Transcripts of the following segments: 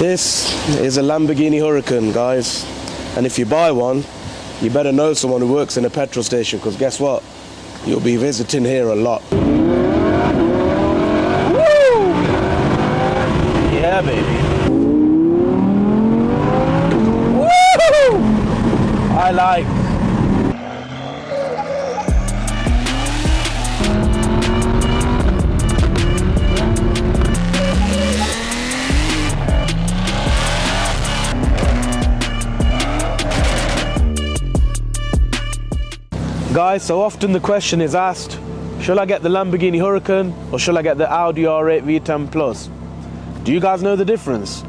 This is a Lamborghini Huracan, guys, and if you buy one, you better know someone who works in a petrol station, because guess what? You'll be visiting here a lot. Woo! Yeah, baby. Woo! I like. Guys, so often the question is asked, shall I get the Lamborghini Huracan or shall I get the Audi R8 V10 Plus? Do you guys know the difference?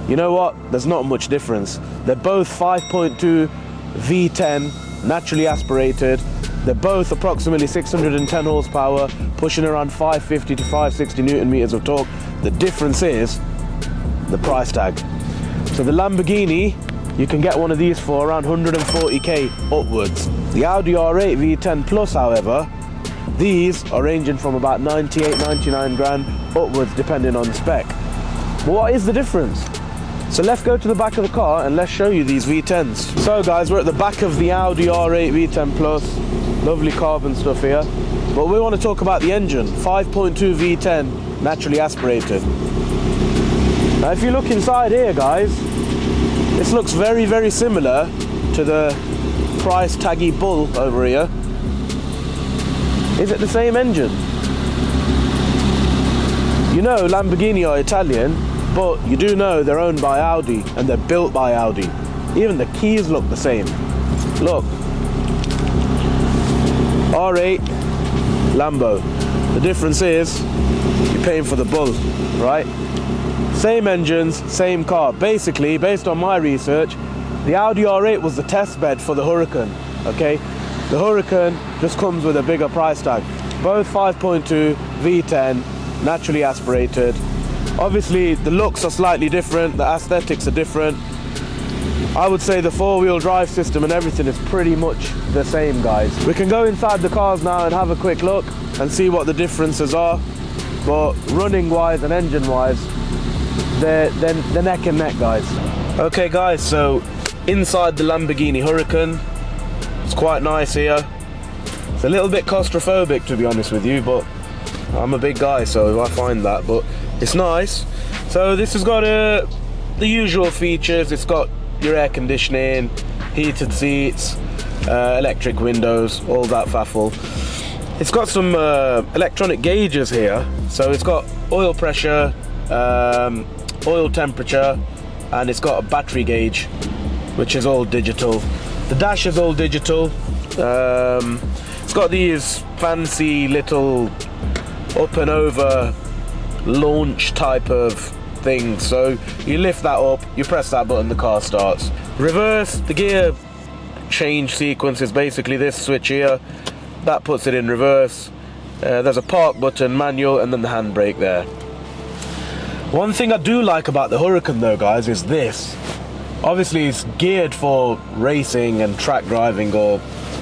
You know what? There's not much difference. They're both 5.2 V10, naturally aspirated. They're both approximately 610 horsepower, pushing around 550 to 560 Newton meters of torque. The difference is the price tag. So the Lamborghini, you can get one of these for around 140k upwards. The Audi R8 V10 Plus, however, these are ranging from about 98, 99 grand upwards depending on the spec. But what is the difference? So let's go to the back of the car and let's show you these V10s. So guys, we're at the back of the Audi R8 V10 Plus. Lovely carbon stuff here. But we want to talk about the engine. 5.2 V10, naturally aspirated. Now if you look inside here, guys, this looks very, very similar to the price taggy Bull over here. Is it the same engine? You know Lamborghini are Italian, but you do know they're owned by Audi and they're built by Audi. Even the keys look the same. Look. R8, Lambo. The difference is you're paying for the Bull, right? Same engines, same car. Basically, based on my research, the Audi R8 was the test bed for the Huracan, okay? The Huracan just comes with a bigger price tag. Both 5.2 V10, naturally aspirated. Obviously, the looks are slightly different, the aesthetics are different. I would say the four-wheel drive system and everything is pretty much the same, guys. We can go inside the cars now and have a quick look and see what the differences are. But running-wise and engine-wise, they're neck and neck, guys. Okay guys, so inside the Lamborghini Huracan, it's quite nice here. It's a little bit claustrophobic, to be honest with you, but I'm a big guy, so I find that, but it's nice. So this has got the usual features. It's got your air conditioning, heated seats, electric windows, all that faffle. It's got some electronic gauges here, so it's got oil pressure, oil temperature, and it's got a battery gauge, which is all digital. The dash is all digital. It's got these fancy little up and over launch type of things. So you lift that up, you press that button, the car starts. Reverse, the gear change sequence is basically this switch here. That puts it in reverse. There's a park button, manual, and then the handbrake there. One thing I do like about the Huracan though, guys, is this. Obviously it's geared for racing and track driving or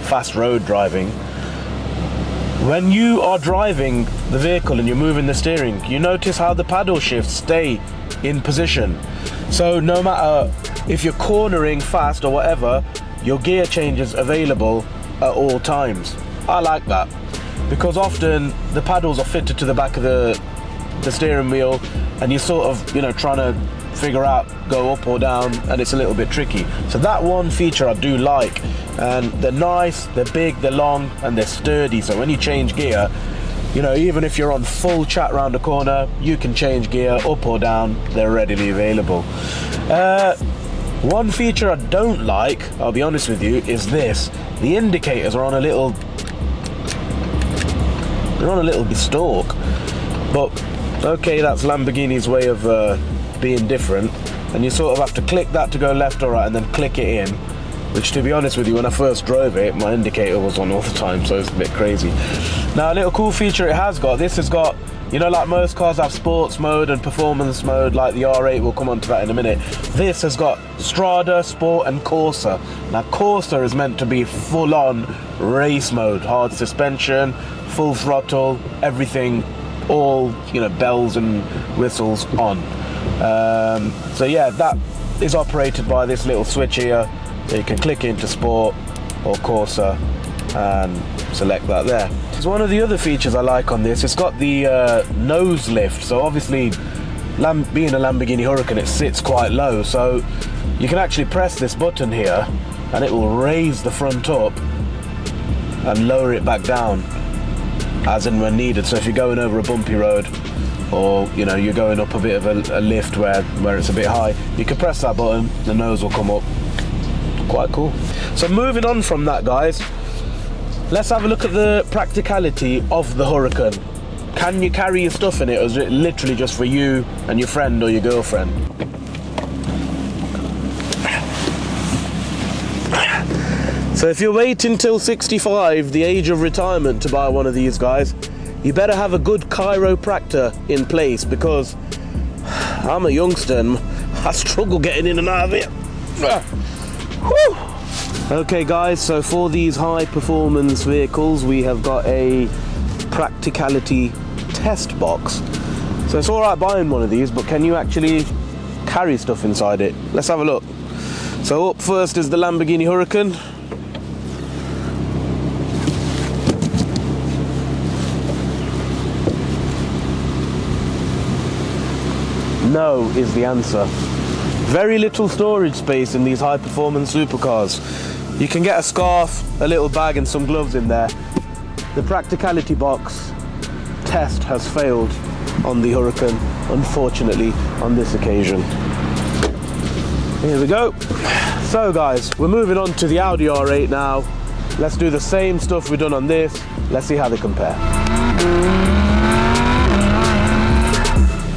fast road driving. When you are driving the vehicle and you're moving the steering, you notice how the paddle shifts stay in position. So no matter if you're cornering fast or whatever, your gear change is available at all times. I like that, because often the paddles are fitted to the back of the steering wheel and you're sort of, you know, trying to figure out go up or down, and it's a little bit tricky. So that one feature I do like, and they're nice, they're big, they're long, and they're sturdy. So when you change gear, you know, even if you're on full chat round the corner, you can change gear up or down. They're readily available. One feature I don't like, I'll be honest with you, is this. The indicators are on a little, they're on a little stalk, but okay, that's Lamborghini's way of being different, and you sort of have to click that to go left or right and then click it in, which, to be honest with you, when I first drove it, my indicator was on all the time, so it's a bit crazy. Now, a little cool feature it has got, this has got, you know, like most cars have sports mode and performance mode, like the R8, we'll come on to that in a minute. This has got Strada, Sport and Corsa. Now Corsa is meant to be full-on race mode, hard suspension, full throttle, everything, all, you know, bells and whistles on. So yeah, that is operated by this little switch here. So you can click into Sport or Corsa and select that there. It's one of the other features I like on this. It's got the nose lift. So obviously, being a Lamborghini Huracan, it sits quite low. So you can actually press this button here and it will raise the front up and lower it back down as and when needed. So if you're going over a bumpy road, or you know, you're going up a bit of a lift where it's a bit high, you can press that button, the nose will come up. Quite cool. So moving on from that, guys, let's have a look at the practicality of the Huracan. Can you carry your stuff in it, or is it literally just for you and your friend or your girlfriend? So if you're waiting till 65, the age of retirement, to buy one of these guys, you better have a good chiropractor in place, because I'm a youngster and I struggle getting in and out of it. Okay guys, so for these high performance vehicles we have got a practicality test box. So it's alright buying one of these, but can you actually carry stuff inside it? Let's have a look. So up first is the Lamborghini Huracan. No is the answer. Very little storage space in these high performance supercars. You can get a scarf, a little bag and some gloves in there. The practicality box test has failed on the Huracan, unfortunately, on this occasion. Here we go. So guys, we're moving on to the Audi R8 now. Let's do the same stuff we've done on this. Let's see how they compare.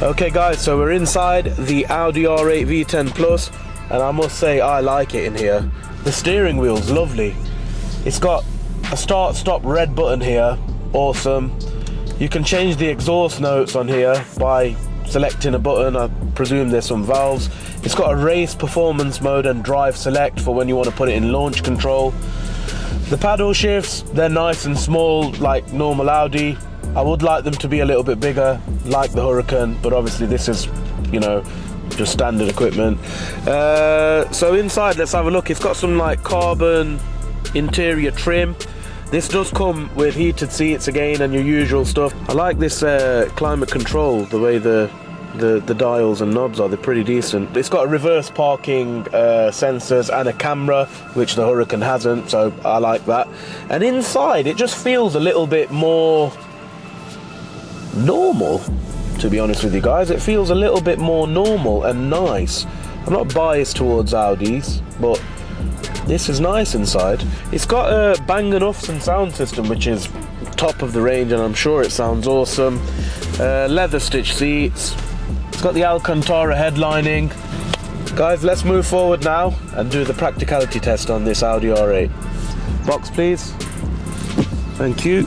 Okay guys, so we're inside the Audi R8 V10 Plus, and I must say I like it in here. The steering wheel's lovely. It's got a start stop red button here, awesome. You can change the exhaust notes on here by selecting a button. I presume there's some valves. It's got a race performance mode and drive select for when you want to put it in launch control. The paddle shifts, they're nice and small like normal Audi. I would like them to be a little bit bigger like the Huracan, but obviously this is, you know, just standard equipment. So inside, let's have a look. It's got some like carbon interior trim. This does come with heated seats again and your usual stuff. I like this climate control, the way the dials and knobs are. They're pretty decent. It's got a reverse parking sensors and a camera, which the Huracan hasn't, so I like that. And inside it just feels a little bit more normal, to be honest with you guys. It feels a little bit more normal and nice. I'm not biased towards Audis, but this is nice inside. It's got a Bang & Olufsen sound system, which is top of the range, and I'm sure it sounds awesome. Leather stitch seats. It's got the Alcantara headlining. Guys, let's move forward now and do the practicality test on this Audi R8. Box please. Thank you.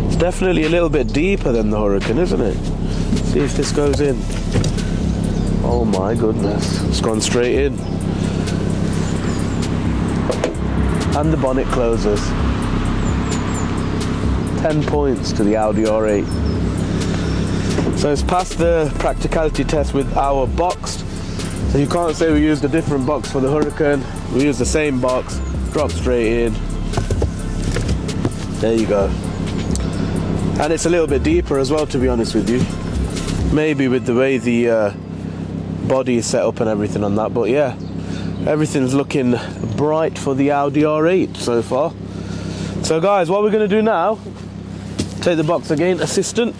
It's definitely a little bit deeper than the Huracan, isn't it? Let's see if this goes in. Oh my goodness, it's gone straight in. And the bonnet closes. 10 points to the Audi R8. So it's passed the practicality test with our box. So you can't say we used a different box for the Huracan. We used the same box, dropped straight in. There you go. And it's a little bit deeper as well, to be honest with you. Maybe with the way the body is set up and everything on that, but yeah, everything's looking bright for the Audi R8 so far. So guys, what we're going to do now, take the box again, assistant.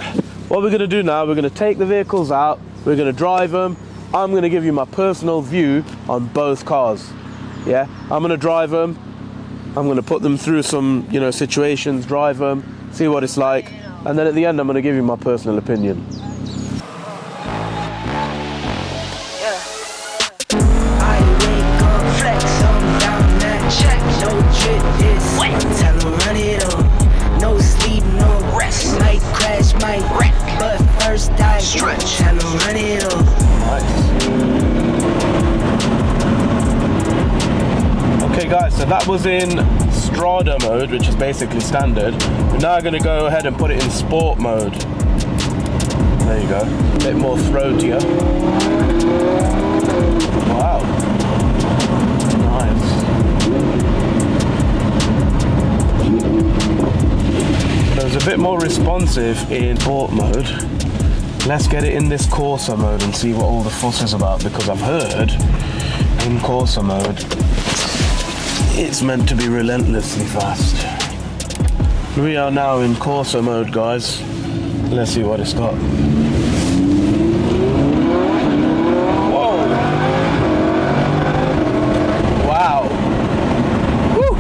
What we're going to do now, we're going to take the vehicles out, we're going to drive them. I'm going to give you my personal view on both cars. Yeah, I'm going to drive them. I'm going to put them through some, you know, situations, drive them, see what it's like, and then at the end I'm going to give you my personal opinion. Okay guys, so that was in Strada mode, which is basically standard. We're now going to go ahead and put it in sport mode. There you go, a bit more throatier. Wow, nice. So it's a bit more responsive in sport mode. Let's get it in this Corsa mode and see what all the fuss is about, because I've heard in Corsa mode it's meant to be relentlessly fast. We are now in Corsa mode, guys. Let's see what it's got. Whoa! Wow! Woo!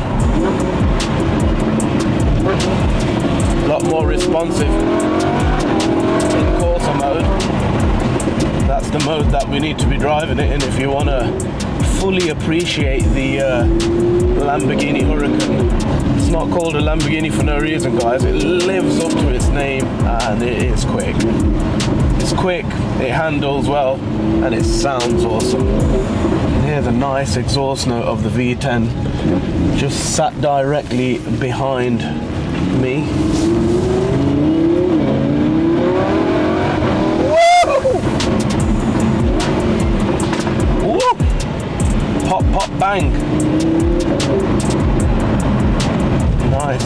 A lot more responsive in Corsa mode. That's the mode that we need to be driving it in if you want to fully appreciate the Lamborghini Huracan. It's not called a Lamborghini for no reason, guys. It lives up to its name, and it is quick. It's quick, it handles well, and it sounds awesome. Hear the nice exhaust note of the V10 just sat directly behind me. Woo! Pop, pop, bang. Nice.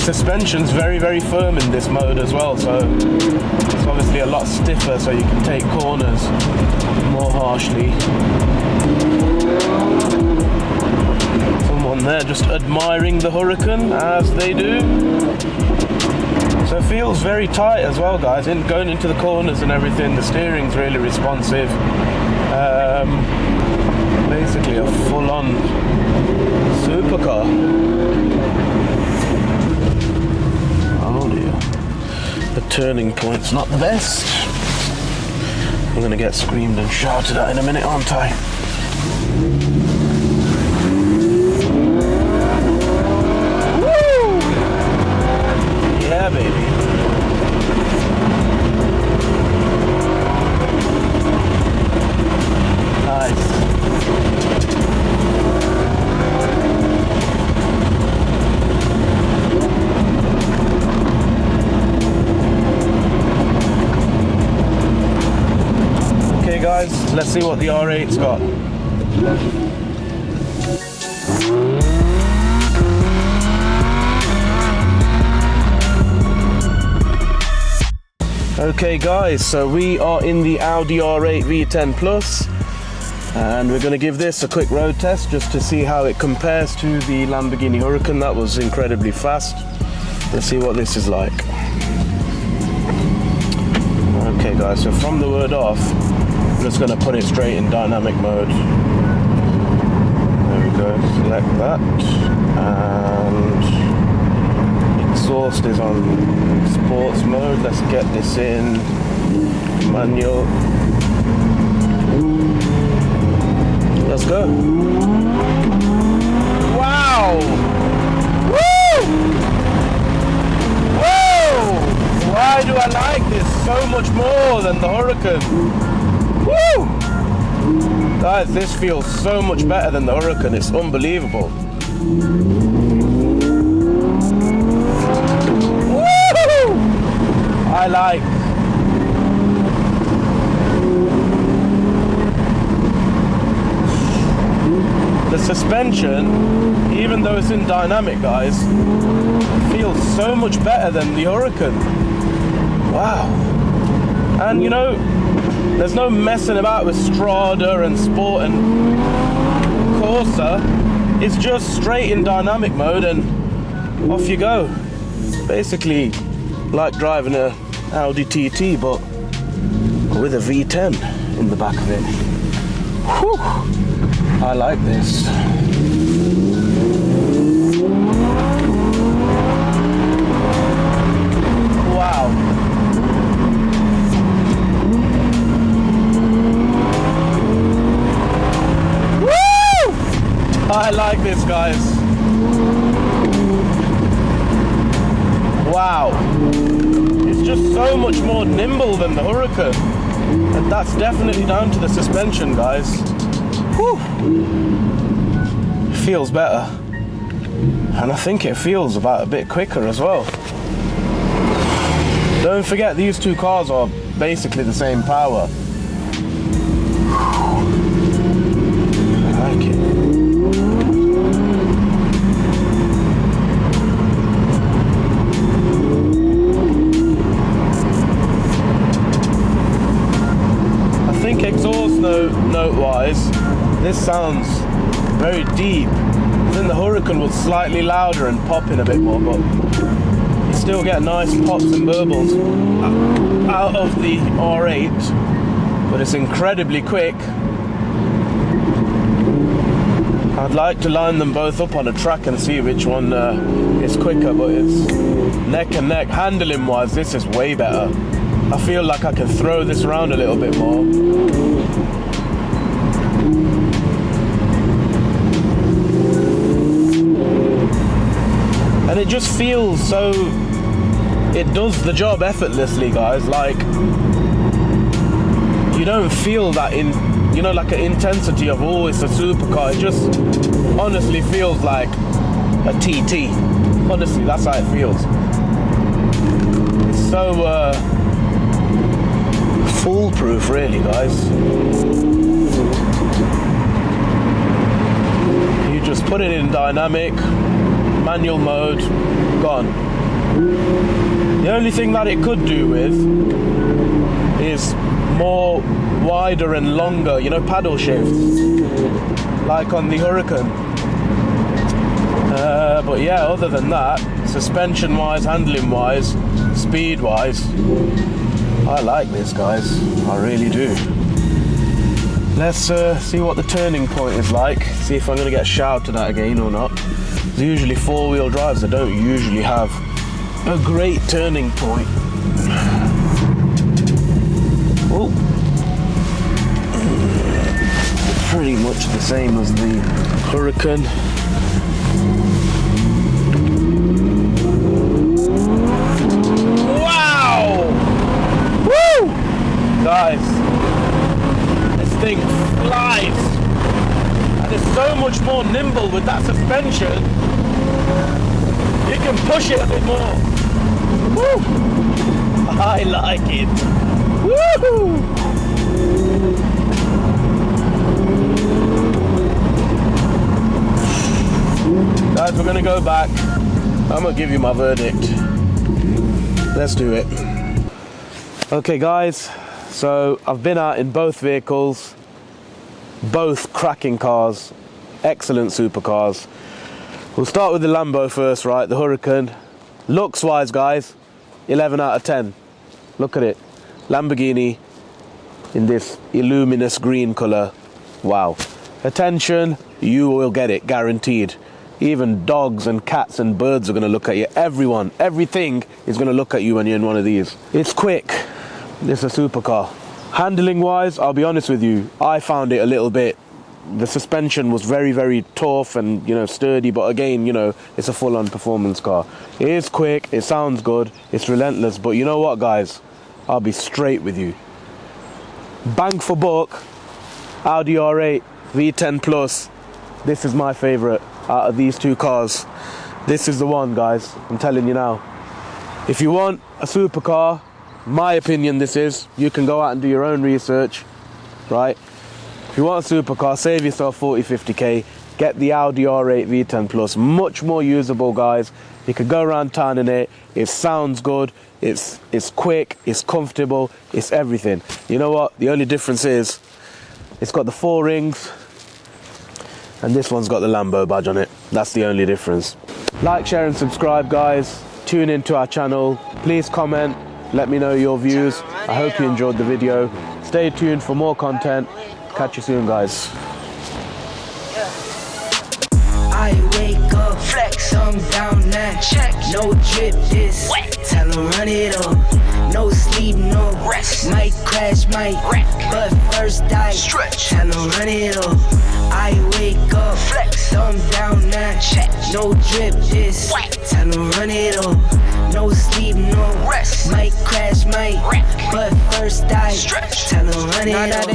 Suspension's very, very firm in this mode as well, so it's obviously a lot stiffer, so you can take corners more harshly. Someone there just admiring the Huracan, as they do. So it feels very tight as well, guys. Going into the corners and everything, the steering's really responsive. Basically a full-on supercar. Oh dear. The turning point's not the best. I'm gonna get screamed and shouted at in a minute, aren't I? Woo! Yeah, baby. Nice. Okay guys, let's see what the R8's got. Okay guys, so we are in the Audi R8 V10 Plus, and we're going to give this a quick road test just to see how it compares to the Lamborghini Huracan. That was incredibly fast. Let's see what this is like. Okay guys, so from the word off, I'm just going to put it straight in dynamic mode. There we go, select that, and exhaust is on sports mode. Let's get this in manual. Let's go. Wow! Woo! Whoa! Why do I like this so much more than the Huracan? Woo! Guys, this feels so much better than the Huracan. It's unbelievable. Woo! I like. The suspension, even though it's in dynamic, guys, feels so much better than the Huracan. Wow. And you know, there's no messing about with Strada and Sport and Corsa. It's just straight in dynamic mode and off you go. Basically like driving a Audi TT, but with a V10 in the back of it. Whew. I like this. Wow. Woo! I like this, guys. Wow. It's just so much more nimble than the Huracan. And that's definitely down to the suspension, guys. Whew. Feels better. And I think it feels about a bit quicker as well. Don't forget, these two cars are basically the same power. I like it. I think exhaust note-wise, this sounds very deep. Then the Huracan was slightly louder and popping a bit more, but you still get nice pops and burbles out of the R8, but it's incredibly quick. I'd like to line them both up on a track and see which one is quicker, but it's neck and neck. Handling wise, this is way better. I feel like I can throw this around a little bit more. And it just feels so, it does the job effortlessly, guys. Like, you don't feel that like an intensity of, oh, it's a supercar. It just honestly feels like a TT. Honestly, that's how it feels. It's so foolproof, really, guys. You just put it in dynamic, manual mode, gone. The only thing that it could do with is more wider and longer, paddle shifts, like on the Huracan. But yeah, other than that, suspension wise, handling wise, speed wise, I like this, guys. I really do. Let's see what the turning point is like, see if I'm going to get shouted at again or not. Usually four-wheel drives, they don't usually have a great turning point. Oh, pretty much the same as the Huracan. Wow! Woo! Guys, this thing flies. And it's so much more nimble with that suspension. You can push it a bit more. Woo! I like it. Woo! Guys, we're gonna go back. I'm gonna give you my verdict. Let's do it. Okay, guys. So I've been out in both vehicles. Both cracking cars, excellent supercars. We'll start with the Lambo first, right? The Huracan. Looks wise, guys, 11 out of 10. Look at it. Lamborghini in this luminous green color. Wow. Attention, you will get it, guaranteed. Even dogs and cats and birds are going to look at you. Everyone, everything is going to look at you when you're in one of these. It's quick. It's a supercar. Handling wise, I'll be honest with you, I found it a little bit, the suspension was very, very tough and, sturdy, but again, it's a full-on performance car. It is quick, it sounds good, it's relentless, but you know what, guys? I'll be straight with you. Bang for buck, Audi R8 V10 Plus, this is my favorite out of these two cars. This is the one, guys, I'm telling you now. If you want a supercar, my opinion this is, you can go out and do your own research, right? If you want a supercar, save yourself 40-50k, get the Audi R8 V10 Plus, much more usable, guys. You can go around town in it, it sounds good, it's quick, it's comfortable, it's everything. You know what, the only difference is, it's got the 4 rings, and this one's got the Lambo badge on it. That's the only difference. Like, share and subscribe, guys. Tune into our channel, please comment. Let me know your views. I hope you enjoyed the video. Stay tuned for more content. Catch you soon, guys. I wake up, flex, I'm down now. Check, no drip, this wet. Tell 'em run it up. No sleep, no rest. Might crash, might wreck, but first I stretch. Tell 'em run it up. I wake up, flex, I'm down now. Check, no drip, this wet. Tell 'em run it up. No sleep, no rest. Might crash, might wreck, but first I stretch. Tell 'em run it up.